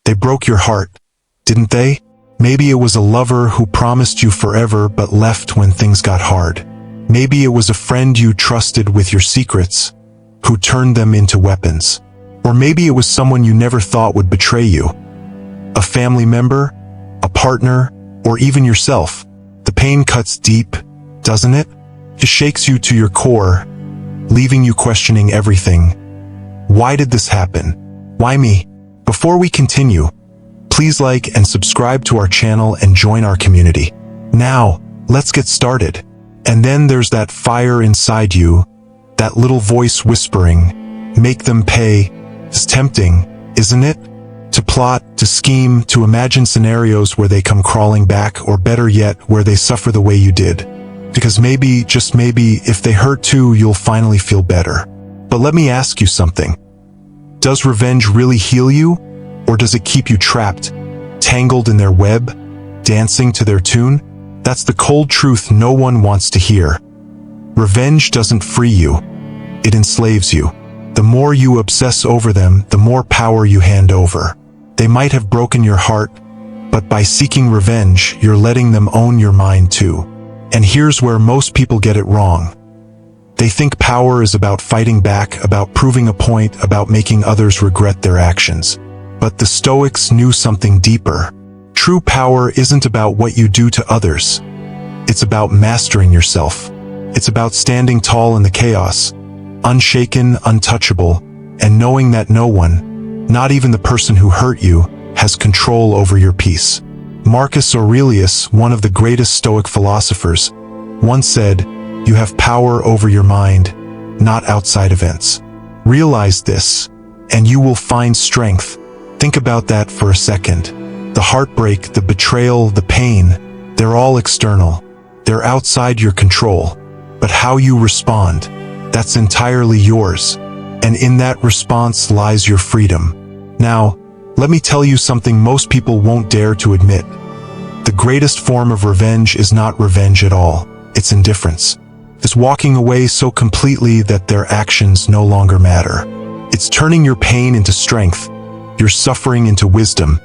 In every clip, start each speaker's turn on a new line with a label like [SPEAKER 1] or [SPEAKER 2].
[SPEAKER 1] They broke your heart, didn't they? Maybe it was a lover who promised you forever but left when things got hard. Maybe it was a friend you trusted with your secrets, who turned them into weapons. Or maybe it was someone you never thought would betray you. A family member, a partner, or even yourself. The pain cuts deep, doesn't it? It shakes you to your core, leaving you questioning everything. Why did this happen? Why me? Before we continue, please like and subscribe to our channel and join our community. Now, let's get started. And then there's that fire inside you, that little voice whispering, make them pay. It's tempting, isn't it? To plot, to scheme, to imagine scenarios where they come crawling back, or better yet, where they suffer the way you did. Because maybe, just maybe, if they hurt too, you'll finally feel better. But let me ask you something. Does revenge really heal you? Or does it keep you trapped, tangled in their web, dancing to their tune? That's the cold truth no one wants to hear. Revenge doesn't free you. It enslaves you. The more you obsess over them, the more power you hand over. They might have broken your heart, but by seeking revenge, you're letting them own your mind too. And here's where most people get it wrong. They think power is about fighting back, about proving a point, about making others regret their actions. But the Stoics knew something deeper. True power isn't about what you do to others. It's about mastering yourself. It's about standing tall in the chaos, unshaken, untouchable, and knowing that no one, not even the person who hurt you, has control over your peace. Marcus Aurelius, one of the greatest Stoic philosophers, once said, "You have power over your mind, not outside events." Realize this, and you will find strength. Think about that for a second. The heartbreak, the betrayal, the pain, they're all external. They're outside your control. But how you respond, that's entirely yours. And in that response lies your freedom. Now, let me tell you something most people won't dare to admit. The greatest form of revenge is not revenge at all. It's indifference. It's walking away so completely that their actions no longer matter. It's turning your pain into strength, your suffering into wisdom,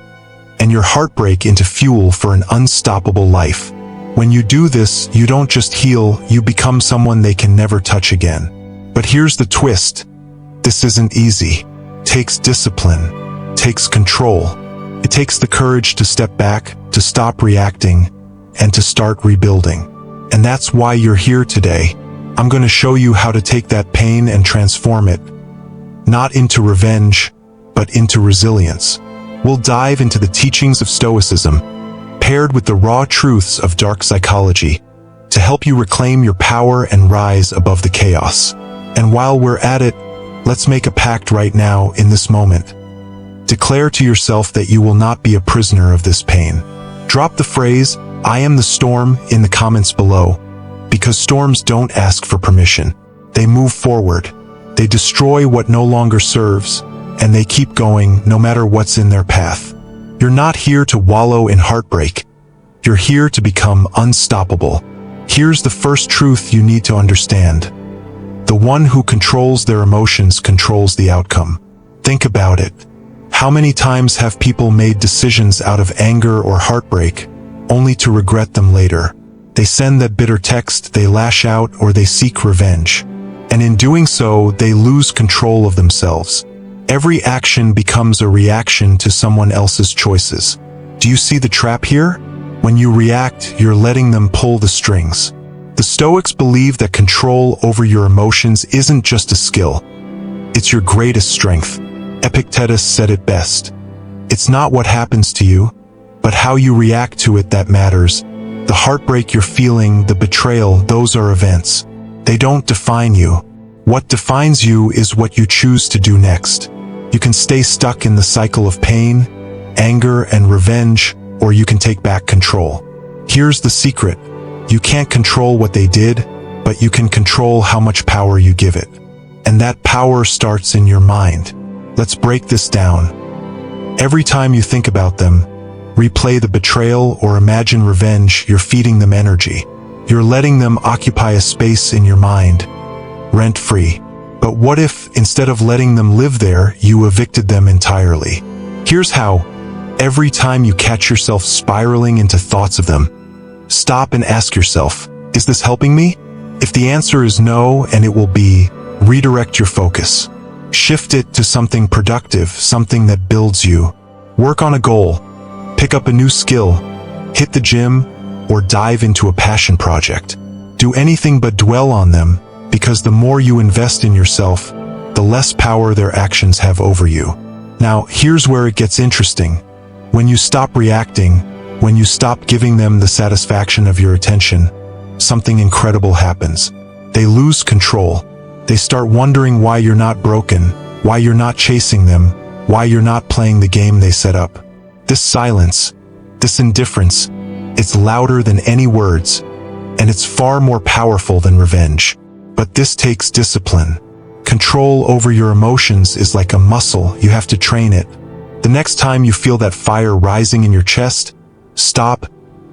[SPEAKER 1] and your heartbreak into fuel for an unstoppable life. When you do this, you don't just heal, you become someone they can never touch again. But here's the twist. This isn't easy. It takes discipline, takes control. It takes the courage to step back, to stop reacting, and to start rebuilding. And that's why you're here today. I'm going to show you how to take that pain and transform it, not into revenge, but into resilience. We'll dive into the teachings of Stoicism, paired with the raw truths of dark psychology, to help you reclaim your power and rise above the chaos. And while we're at it, let's make a pact right now in this moment. Declare to yourself that you will not be a prisoner of this pain. Drop the phrase, "I am the storm," in the comments below, because storms don't ask for permission. They move forward. They destroy what no longer serves, and they keep going no matter what's in their path. You're not here to wallow in heartbreak. You're here to become unstoppable. Here's the first truth you need to understand. The one who controls their emotions controls the outcome. Think about it. How many times have people made decisions out of anger or heartbreak, only to regret them later? They send that bitter text, they lash out, or they seek revenge. And in doing so, they lose control of themselves. Every action becomes a reaction to someone else's choices. Do you see the trap here? When you react, you're letting them pull the strings. The Stoics believe that control over your emotions isn't just a skill. It's your greatest strength. Epictetus said it best. It's not what happens to you, but how you react to it that matters. The heartbreak you're feeling, the betrayal, those are events. They don't define you. What defines you is what you choose to do next. You can stay stuck in the cycle of pain, anger, and revenge, or you can take back control. Here's the secret. You can't control what they did, but you can control how much power you give it. And that power starts in your mind. Let's break this down. Every time you think about them, replay the betrayal or imagine revenge, you're feeding them energy. You're letting them occupy a space in your mind, rent-free. But what if, instead of letting them live there, you evicted them entirely? Here's how. Every time you catch yourself spiraling into thoughts of them, stop and ask yourself, is this helping me? If the answer is no, and it will be, redirect your focus. Shift it to something productive, something that builds you. Work on a goal, pick up a new skill, hit the gym, or dive into a passion project. Do anything but dwell on them, because the more you invest in yourself, the less power their actions have over you. Now, here's where it gets interesting. When you stop reacting, when you stop giving them the satisfaction of your attention, something incredible happens. They lose control. They start wondering why you're not broken, why you're not chasing them, why you're not playing the game they set up. This silence, this indifference, it's louder than any words, and it's far more powerful than revenge. But this takes discipline. Control over your emotions is like a muscle, you have to train it. The next time you feel that fire rising in your chest, stop,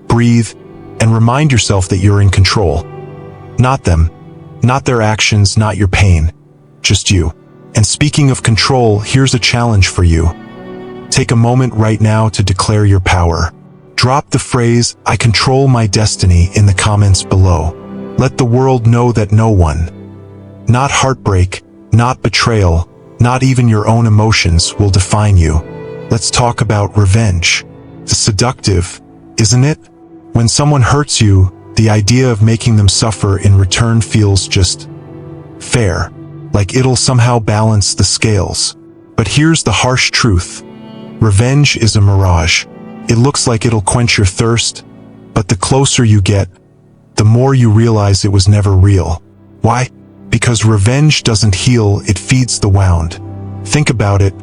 [SPEAKER 1] breathe, and remind yourself that you're in control. Not them, not their actions, not your pain, just you. And speaking of control, here's a challenge for you. Take a moment right now to declare your power. Drop the phrase, "I control my destiny," in the comments below. Let the world know that no one, not heartbreak, not betrayal, not even your own emotions will define you. Let's talk about revenge. It's seductive, isn't it? When someone hurts you, the idea of making them suffer in return feels just fair, like it'll somehow balance the scales. But here's the harsh truth. Revenge is a mirage. It looks like it'll quench your thirst, but the closer you get, the more you realize it was never real. Why? Because revenge doesn't heal, it feeds the wound. Think about it.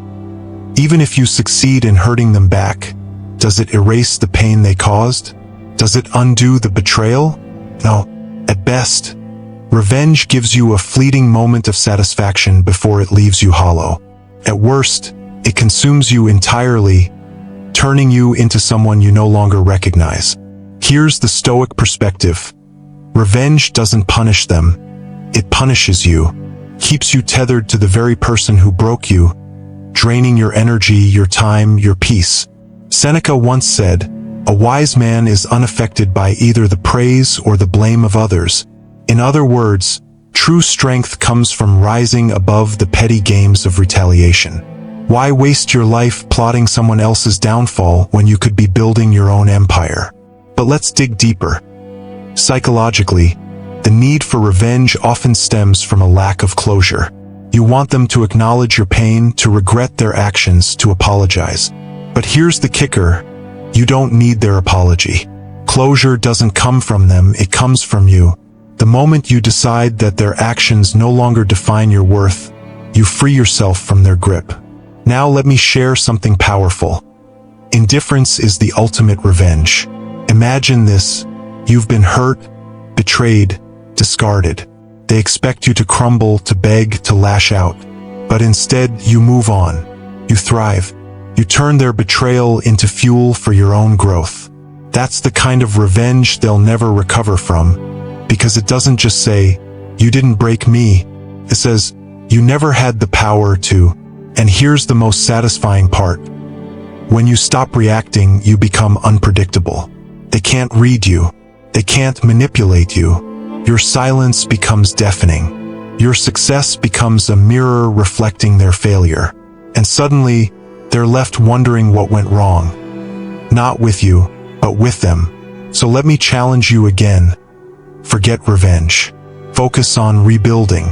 [SPEAKER 1] Even if you succeed in hurting them back, does it erase the pain they caused? Does it undo the betrayal? No. At best, revenge gives you a fleeting moment of satisfaction before it leaves you hollow. At worst, it consumes you entirely, turning you into someone you no longer recognize. Here's the Stoic perspective. Revenge doesn't punish them, it punishes you, keeps you tethered to the very person who broke you, draining your energy, your time, your peace. Seneca once said, "A wise man is unaffected by either the praise or the blame of others." In other words, true strength comes from rising above the petty games of retaliation. Why waste your life plotting someone else's downfall when you could be building your own empire? But let's dig deeper. Psychologically, the need for revenge often stems from a lack of closure. You want them to acknowledge your pain, to regret their actions, to apologize. But here's the kicker. You don't need their apology. Closure doesn't come from them, it comes from you. The moment you decide that their actions no longer define your worth, you free yourself from their grip. Now let me share something powerful. Indifference is the ultimate revenge. Imagine this. You've been hurt, betrayed, discarded. They expect you to crumble, to beg, to lash out. But instead, you move on. You thrive. You turn their betrayal into fuel for your own growth. That's the kind of revenge they'll never recover from, because it doesn't just say, "You didn't break me." It says, "You never had the power to." And here's the most satisfying part. When you stop reacting, you become unpredictable. They can't read you. They can't manipulate you. Your silence becomes deafening. Your success becomes a mirror reflecting their failure. And suddenly, they're left wondering what went wrong. Not with you, but with them. So let me challenge you again. Forget revenge. Focus on rebuilding.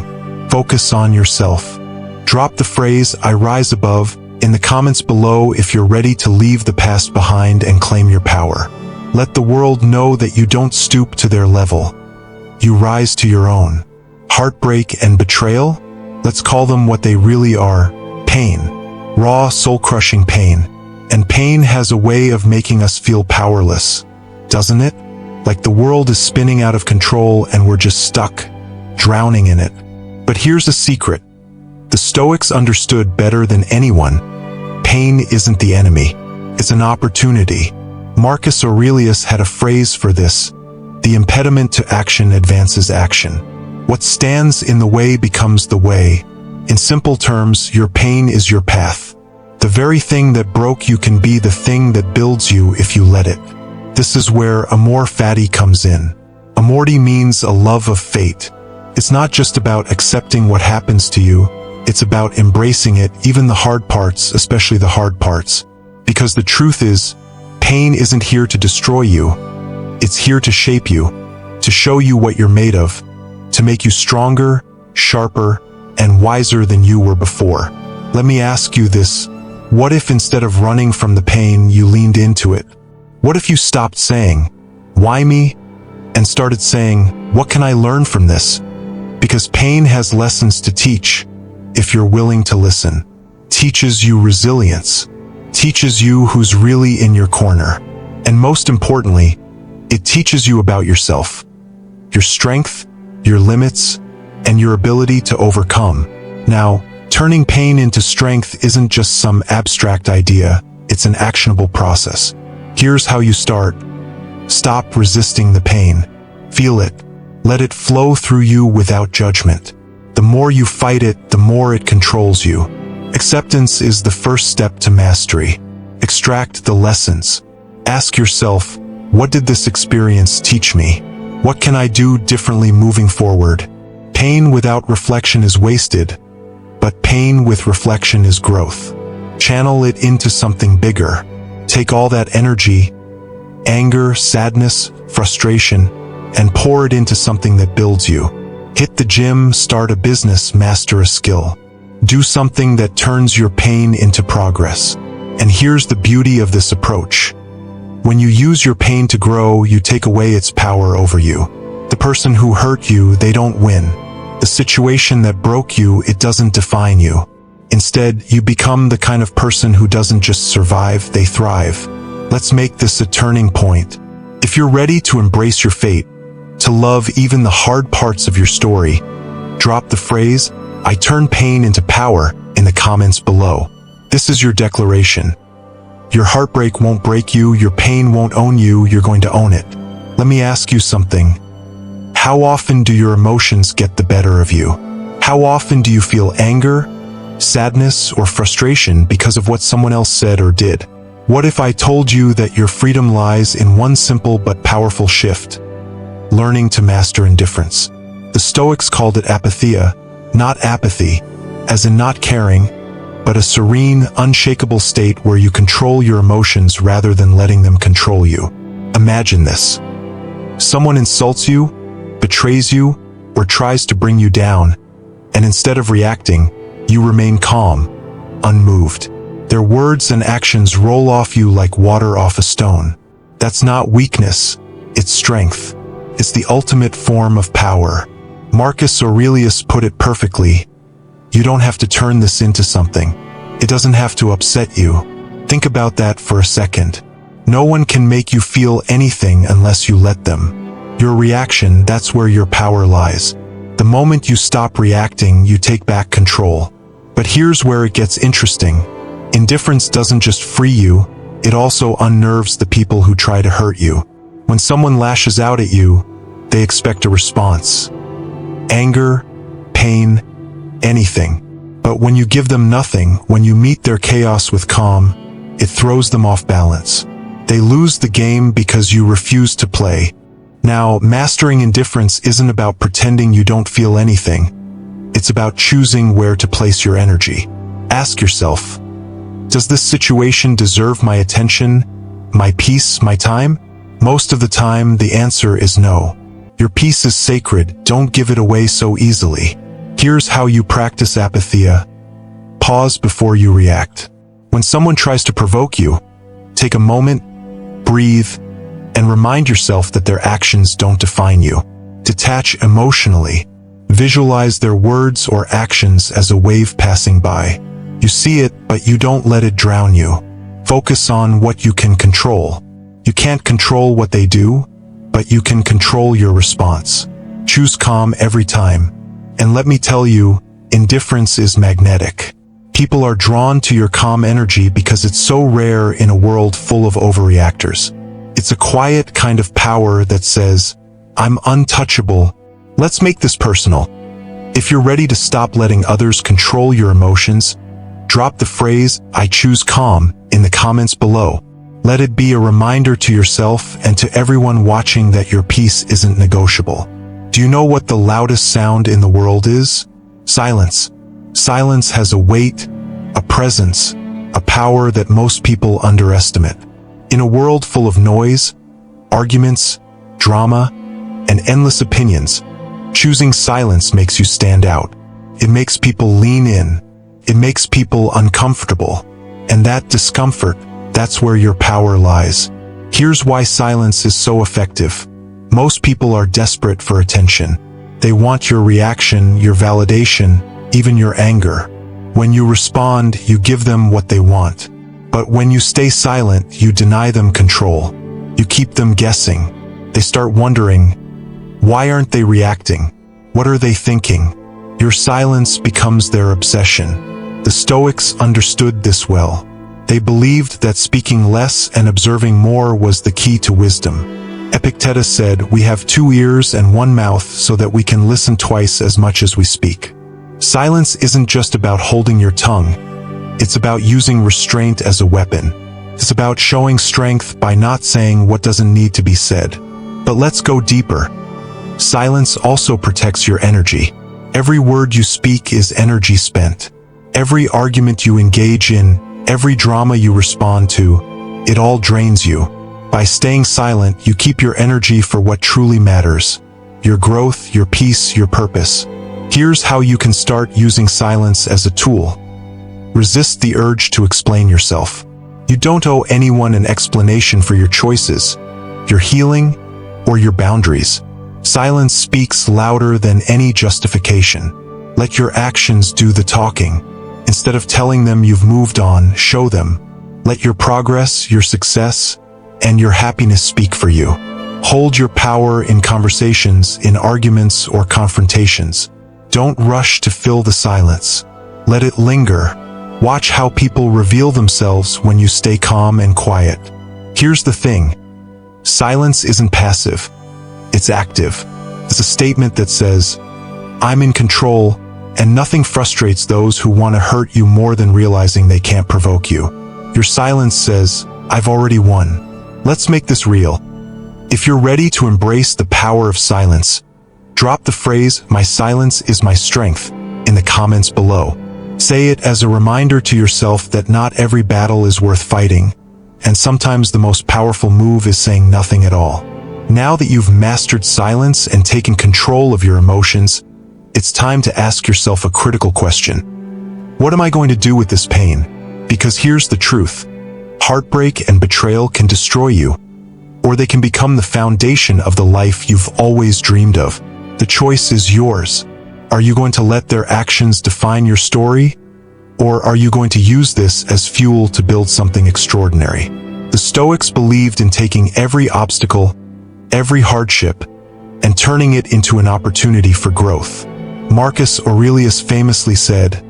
[SPEAKER 1] Focus on yourself. Drop the phrase, "I rise above," in the comments below if you're ready to leave the past behind and claim your power. Let the world know that you don't stoop to their level. You rise to your own. Heartbreak and betrayal? Let's call them what they really are. Pain. Raw, soul-crushing pain. And pain has a way of making us feel powerless, doesn't it? Like the world is spinning out of control and we're just stuck, drowning in it. But here's a secret. The Stoics understood better than anyone. Pain isn't the enemy. It's an opportunity. Marcus Aurelius had a phrase for this. The impediment to action advances action. What stands in the way becomes the way. In simple terms, your pain is your path. The very thing that broke you can be the thing that builds you if you let it. This is where AmorFati comes in. Amorti means a love of fate. It's not just about accepting what happens to you, it's about embracing it, even the hard parts, especially the hard parts. Because the truth is, pain isn't here to destroy you. It's here to shape you, to show you what you're made of, to make you stronger, sharper, and wiser than you were before. Let me ask you this. What if instead of running from the pain, you leaned into it? What if you stopped saying, "Why me?" and started saying, "What can I learn from this?" Because pain has lessons to teach, if you're willing to listen. Teaches you resilience. Teaches you who's really in your corner. And most importantly, it teaches you about yourself. Your strength, your limits, and your ability to overcome. Now, turning pain into strength isn't just some abstract idea, it's an actionable process. Here's how you start. Stop resisting the pain. Feel it. Let it flow through you without judgment. The more you fight it, the more it controls you. Acceptance is the first step to mastery. Extract the lessons. Ask yourself, what did this experience teach me? What can I do differently moving forward? Pain without reflection is wasted, but pain with reflection is growth. Channel it into something bigger. Take all that energy, anger, sadness, frustration, and pour it into something that builds you. Hit the gym, start a business, master a skill. Do something that turns your pain into progress. And here's the beauty of this approach. When you use your pain to grow, you take away its power over you. The person who hurt you, they don't win. The situation that broke you, it doesn't define you. Instead, you become the kind of person who doesn't just survive, they thrive. Let's make this a turning point. If you're ready to embrace your fate, to love even the hard parts of your story, drop the phrase, "I turn pain into power," in the comments below. This is your declaration. Your heartbreak won't break you, your pain won't own you, you're going to own it. Let me ask you something. How often do your emotions get the better of you? How often do you feel anger, sadness, or frustration because of what someone else said or did? What if I told you that your freedom lies in one simple but powerful shift? Learning to master indifference. The Stoics called it apatheia, not apathy, as in not caring, but a serene, unshakable state where you control your emotions rather than letting them control you. Imagine this. Someone insults you, betrays you, or tries to bring you down, and instead of reacting, you remain calm, unmoved. Their words and actions roll off you like water off a stone. That's not weakness, it's strength. It's the ultimate form of power. Marcus Aurelius put it perfectly. You don't have to turn this into something. It doesn't have to upset you. Think about that for a second. No one can make you feel anything unless you let them. Your reaction, that's where your power lies. The moment you stop reacting, you take back control. But here's where it gets interesting. Indifference doesn't just free you, it also unnerves the people who try to hurt you. When someone lashes out at you, they expect a response. Anger, pain, anything. But when you give them nothing, when you meet their chaos with calm, it throws them off balance. They lose the game because you refuse to play. Now, mastering indifference isn't about pretending you don't feel anything. It's about choosing where to place your energy. Ask yourself, does this situation deserve my attention, my peace, my time? Most of the time, the answer is no. Your peace is sacred, don't give it away so easily. Here's how you practice apatheia. Pause before you react. When someone tries to provoke you, take a moment, breathe, and remind yourself that their actions don't define you. Detach emotionally. Visualize their words or actions as a wave passing by. You see it, but you don't let it drown you. Focus on what you can control. You can't control what they do, but you can control your response. Choose calm every time. And let me tell you, indifference is magnetic. People are drawn to your calm energy because it's so rare in a world full of overreactors. It's a quiet kind of power that says, I'm untouchable. Let's make this personal. If you're ready to stop letting others control your emotions, drop the phrase, "I choose calm," in the comments below. Let it be a reminder to yourself and to everyone watching that your peace isn't negotiable. Do you know what the loudest sound in the world is? Silence. Silence has a weight, a presence, a power that most people underestimate. In a world full of noise, arguments, drama, and endless opinions, choosing silence makes you stand out. It makes people lean in. It makes people uncomfortable. And that discomfort, that's where your power lies. Here's why silence is so effective. Most people are desperate for attention. They want your reaction, your validation, even your anger. When you respond, you give them what they want. But when you stay silent, you deny them control. You keep them guessing. They start wondering, why aren't they reacting? What are they thinking? Your silence becomes their obsession. The Stoics understood this well. They believed that speaking less and observing more was the key to wisdom. Epictetus said, "We have 2 ears and 1 mouth so that we can listen twice as much as we speak." Silence isn't just about holding your tongue. It's about using restraint as a weapon. It's about showing strength by not saying what doesn't need to be said. But let's go deeper. Silence also protects your energy. Every word you speak is energy spent. Every argument you engage in, every drama you respond to, it all drains you. By staying silent, you keep your energy for what truly matters. Your growth, your peace, your purpose. Here's how you can start using silence as a tool. Resist the urge to explain yourself. You don't owe anyone an explanation for your choices, your healing, or your boundaries. Silence speaks louder than any justification. Let your actions do the talking. Instead of telling them you've moved on, show them. Let your progress, your success, and your happiness speak for you. Hold your power in conversations, in arguments, or confrontations. Don't rush to fill the silence. Let it linger. Watch how people reveal themselves when you stay calm and quiet. Here's the thing. Silence isn't passive. It's active. It's a statement that says, "I'm in control," and nothing frustrates those who want to hurt you more than realizing they can't provoke you. Your silence says, "I've already won." Let's make this real. If you're ready to embrace the power of silence, drop the phrase, "My silence is my strength," in the comments below. Say it as a reminder to yourself that not every battle is worth fighting, and sometimes the most powerful move is saying nothing at all. Now that you've mastered silence and taken control of your emotions, it's time to ask yourself a critical question. What am I going to do with this pain? Because here's the truth. Heartbreak and betrayal can destroy you, or they can become the foundation of the life you've always dreamed of. The choice is yours. Are you going to let their actions define your story? Or are you going to use this as fuel to build something extraordinary? The Stoics believed in taking every obstacle, every hardship, and turning it into an opportunity for growth. Marcus Aurelius famously said,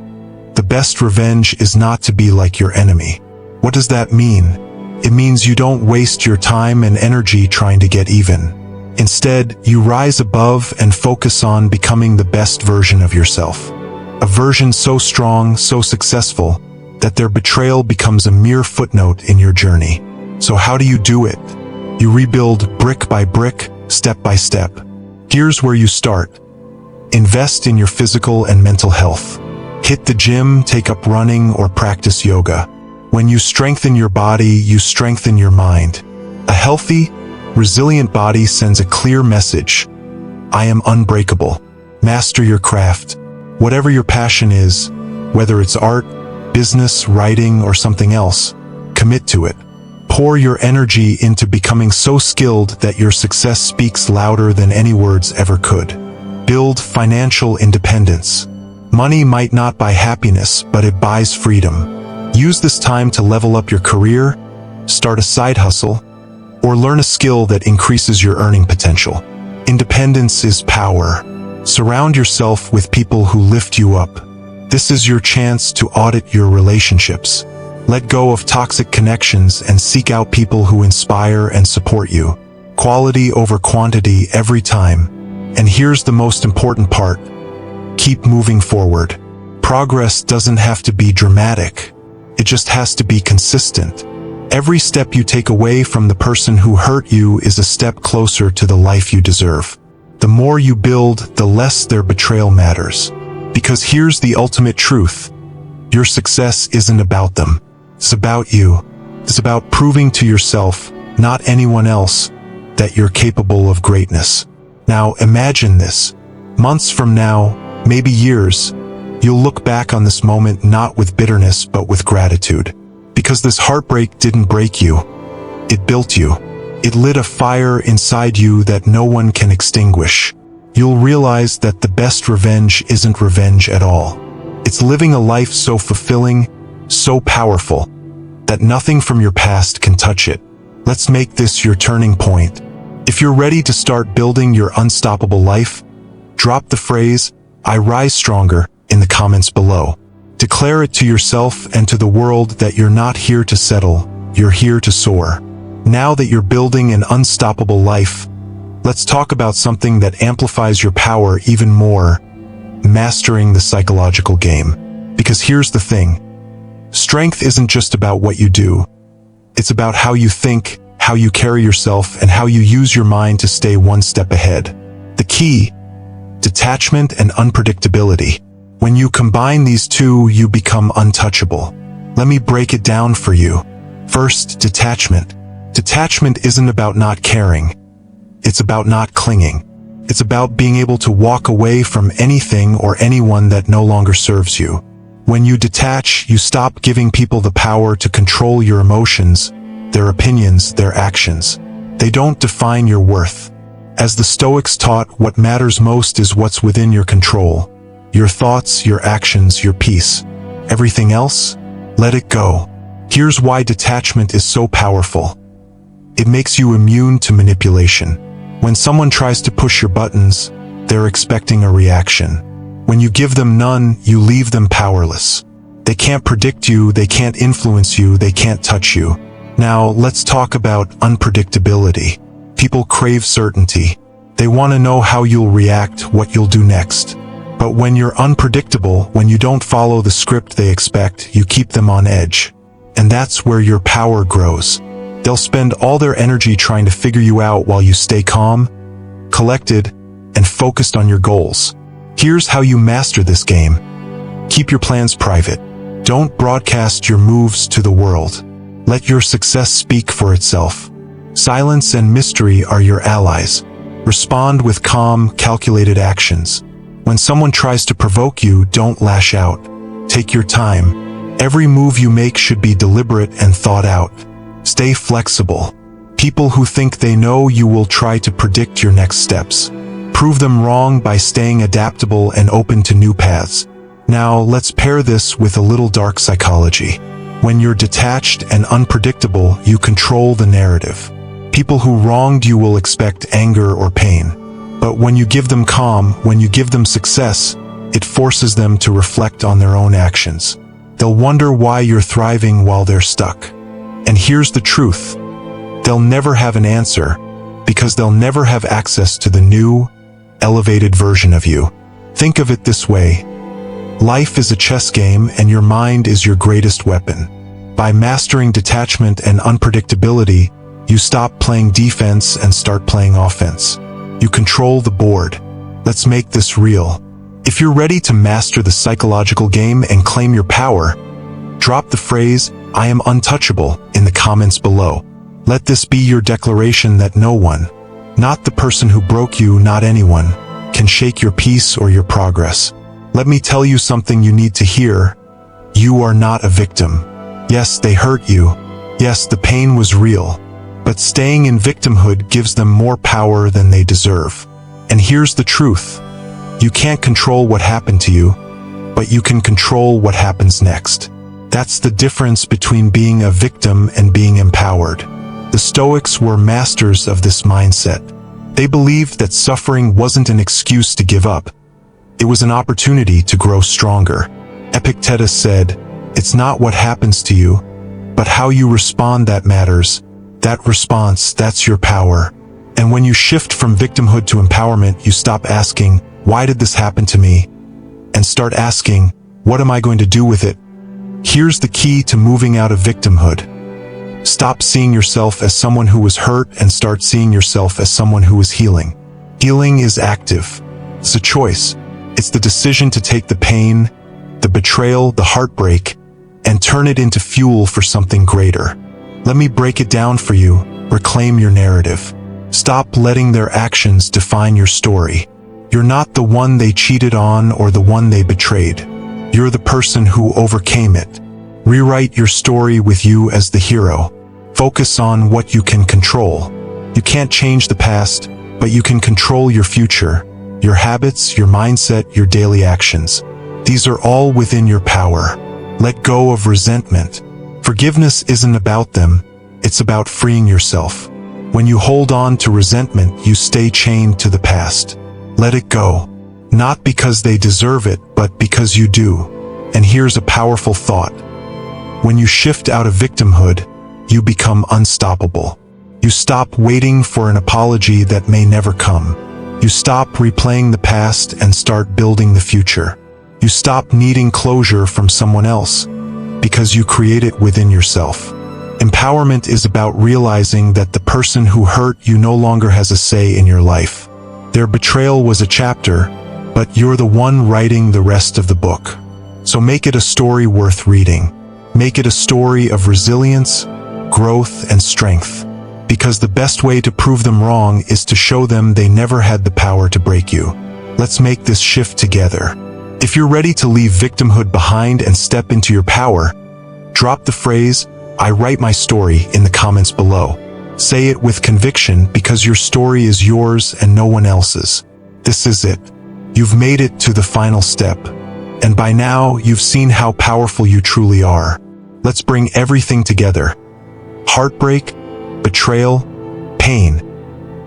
[SPEAKER 1] "The best revenge is not to be like your enemy." What does that mean? It means you don't waste your time and energy trying to get even. Instead, you rise above and focus on becoming the best version of yourself. A version so strong, so successful, that their betrayal becomes a mere footnote in your journey. So how do you do it? You rebuild brick by brick, step by step. Here's where you start. Invest in your physical and mental health. Hit the gym, take up running, or practice yoga. When you strengthen your body, you strengthen your mind. A healthy, resilient body sends a clear message. I am unbreakable. Master your craft. Whatever your passion is, whether it's art, business, writing, or something else, commit to it. Pour your energy into becoming so skilled that your success speaks louder than any words ever could. Build financial independence. Money might not buy happiness, but it buys freedom. Use this time to level up your career, start a side hustle, or learn a skill that increases your earning potential. Independence is power. Surround yourself with people who lift you up. This is your chance to audit your relationships. Let go of toxic connections and seek out people who inspire and support you. Quality over quantity every time. And here's the most important part. Keep moving forward. progress doesn't have to be dramatic. It just has to be consistent. Every step you take away from the person who hurt you is a step closer to the life you deserve. The more you build, the less their betrayal matters. Because here's the ultimate truth. Your success isn't about them. It's about you. It's about proving to yourself, not anyone else, that you're capable of greatness. Now imagine this. Months from now, maybe years, you'll look back on this moment not with bitterness but with gratitude. Because this heartbreak didn't break you. It built you. It lit a fire inside you that no one can extinguish. You'll realize that the best revenge isn't revenge at all. It's living a life so fulfilling, so powerful, that nothing from your past can touch it. Let's make this your turning point. If you're ready to start building your unstoppable life, drop the phrase, "I rise stronger," in the comments below. Declare it to yourself and to the world that you're not here to settle, you're here to soar. Now that you're building an unstoppable life, let's talk about something that amplifies your power even more: mastering the psychological game. Because here's the thing. Strength isn't just about what you do. It's about how you think, how you carry yourself, and how you use your mind to stay one step ahead. The key: detachment and unpredictability. When you combine these two, you become untouchable. Let me break it down for you. First, detachment. Detachment isn't about not caring. It's about not clinging. It's about being able to walk away from anything or anyone that no longer serves you. When you detach, you stop giving people the power to control your emotions, their opinions, their actions. They don't define your worth. As the Stoics taught, what matters most is what's within your control. Your thoughts, your actions, your peace. Everything else? Let it go. Here's why detachment is so powerful. It makes you immune to manipulation. When someone tries to push your buttons, they're expecting a reaction. When you give them none, you leave them powerless. They can't predict you, they can't influence you, they can't touch you. Now, let's talk about unpredictability. People crave certainty. They want to know how you'll react, what you'll do next. But when you're unpredictable, when you don't follow the script they expect, you keep them on edge. And that's where your power grows. They'll spend all their energy trying to figure you out while you stay calm, collected, and focused on your goals. Here's how you master this game. Keep your plans private. Don't broadcast your moves to the world. Let your success speak for itself. Silence and mystery are your allies. Respond with calm, calculated actions. When someone tries to provoke you, don't lash out. Take your time. Every move you make should be deliberate and thought out. Stay flexible. People who think they know you will try to predict your next steps. Prove them wrong by staying adaptable and open to new paths. Now, let's pair this with a little dark psychology. When you're detached and unpredictable, you control the narrative. People who wronged you will expect anger or pain. But when you give them calm, when you give them success, it forces them to reflect on their own actions. They'll wonder why you're thriving while they're stuck. And here's the truth. They'll never have an answer, because they'll never have access to the new, elevated version of you. Think of it this way. Life is a chess game, and your mind is your greatest weapon. By mastering detachment and unpredictability, you stop playing defense and start playing offense. You control the board. Let's make this real. If you're ready to master the psychological game and claim your power, drop the phrase, "I am untouchable," in the comments below. Let this be your declaration that no one, not the person who broke you, not anyone, can shake your peace or your progress. Let me tell you something you need to hear. You are not a victim. Yes, they hurt you. Yes, the pain was real. But staying in victimhood gives them more power than they deserve. And here's the truth. You can't control what happened to you, but you can control what happens next. That's the difference between being a victim and being empowered. The Stoics were masters of this mindset. They believed that suffering wasn't an excuse to give up. It was an opportunity to grow stronger. Epictetus said, "It's not what happens to you, but how you respond that matters. That response, that's your power." And when you shift from victimhood to empowerment, you stop asking, "Why did this happen to me?" and start asking, What am I going to do with it? Here's the key to moving out of victimhood. Stop seeing yourself as someone who was hurt and start seeing yourself as someone who is healing. Healing is active. It's a choice. It's the decision to take the pain, the betrayal, the heartbreak, and turn it into fuel for something greater. Let me break it down for you. Reclaim your narrative. Stop letting their actions define your story. You're not the one they cheated on or the one they betrayed. You're the person who overcame it. Rewrite your story with you as the hero. Focus on what you can control. You can't change the past, but you can control your future, your habits, your mindset, your daily actions. These are all within your power. Let go of resentment. Forgiveness isn't about them, it's about freeing yourself. When you hold on to resentment, you stay chained to the past. Let it go. Not because they deserve it, but because you do. And here's a powerful thought. When you shift out of victimhood, you become unstoppable. You stop waiting for an apology that may never come. You stop replaying the past and start building the future. You stop needing closure from someone else, because you create it within yourself. Empowerment is about realizing that the person who hurt you no longer has a say in your life. Their betrayal was a chapter, but you're the one writing the rest of the book. So make it a story worth reading. Make it a story of resilience, growth, and strength. Because the best way to prove them wrong is to show them they never had the power to break you. Let's make this shift together. If you're ready to leave victimhood behind and step into your power, drop the phrase, "I write my story," in the comments below. Say it with conviction because your story is yours and no one else's. This is it. You've made it to the final step. And by now, you've seen how powerful you truly are. Let's bring everything together. Heartbreak, betrayal, pain.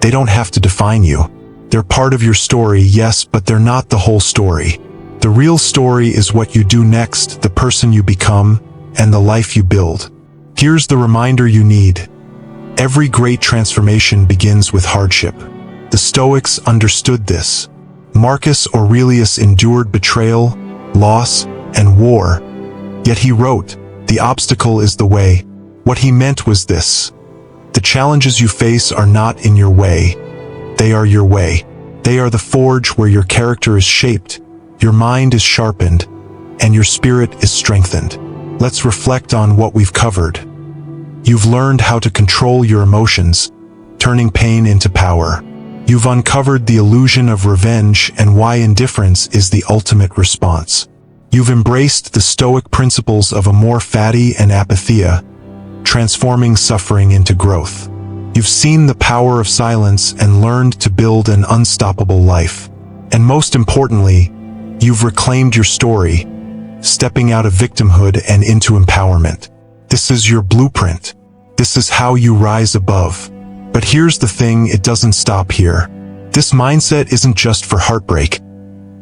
[SPEAKER 1] They don't have to define you. They're part of your story, yes, but they're not the whole story. The real story is what you do next, the person you become, and the life you build. Here's the reminder you need. Every great transformation begins with hardship. The Stoics understood this. Marcus Aurelius endured betrayal, loss, and war. Yet he wrote, "The obstacle is the way." What he meant was this. The challenges you face are not in your way. They are your way. They are the forge where your character is shaped, your mind is sharpened, and your spirit is strengthened. Let's reflect on what we've covered. You've learned how to control your emotions, turning pain into power. You've uncovered the illusion of revenge and why indifference is the ultimate response. You've embraced the Stoic principles of AmorFati and apatheia, transforming suffering into growth. You've seen the power of silence and learned to build an unstoppable life. And most importantly, you've reclaimed your story, stepping out of victimhood and into empowerment. This is your blueprint. This is how you rise above. But here's the thing, it doesn't stop here. This mindset isn't just for heartbreak.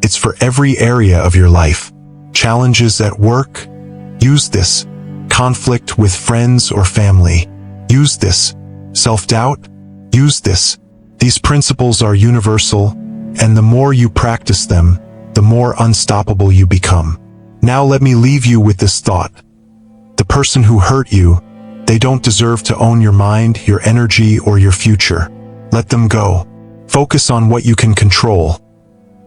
[SPEAKER 1] It's for every area of your life. Challenges at work? Use this. Conflict with friends or family? Use this. Self-doubt? Use this. These principles are universal, and the more you practice them, the more unstoppable you become. Now let me leave you with this thought. The person who hurt you, they don't deserve to own your mind, your energy, or your future. Let them go. Focus on what you can control.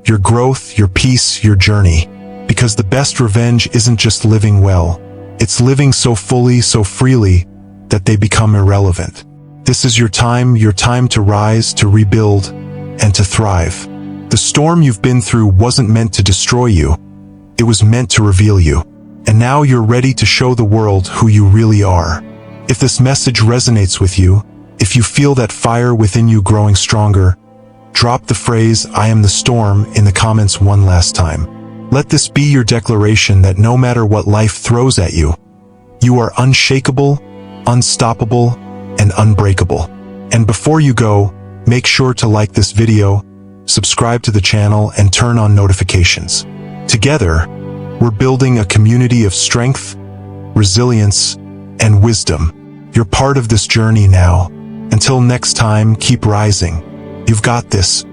[SPEAKER 1] Your growth, your peace, your journey. Because the best revenge isn't just living well. It's living so fully, so freely, that they become irrelevant. This is your time to rise, to rebuild, and to thrive. The storm you've been through wasn't meant to destroy you. It was meant to reveal you. And now you're ready to show the world who you really are. If this message resonates with you, if you feel that fire within you growing stronger, drop the phrase, "I am the storm," in the comments one last time. Let this be your declaration that no matter what life throws at you, you are unshakable, unstoppable, and unbreakable. And before you go, make sure to like this video, subscribe to the channel, and turn on notifications. Together, we're building a community of strength, resilience, and wisdom. You're part of this journey now. Until next time, keep rising. You've got this.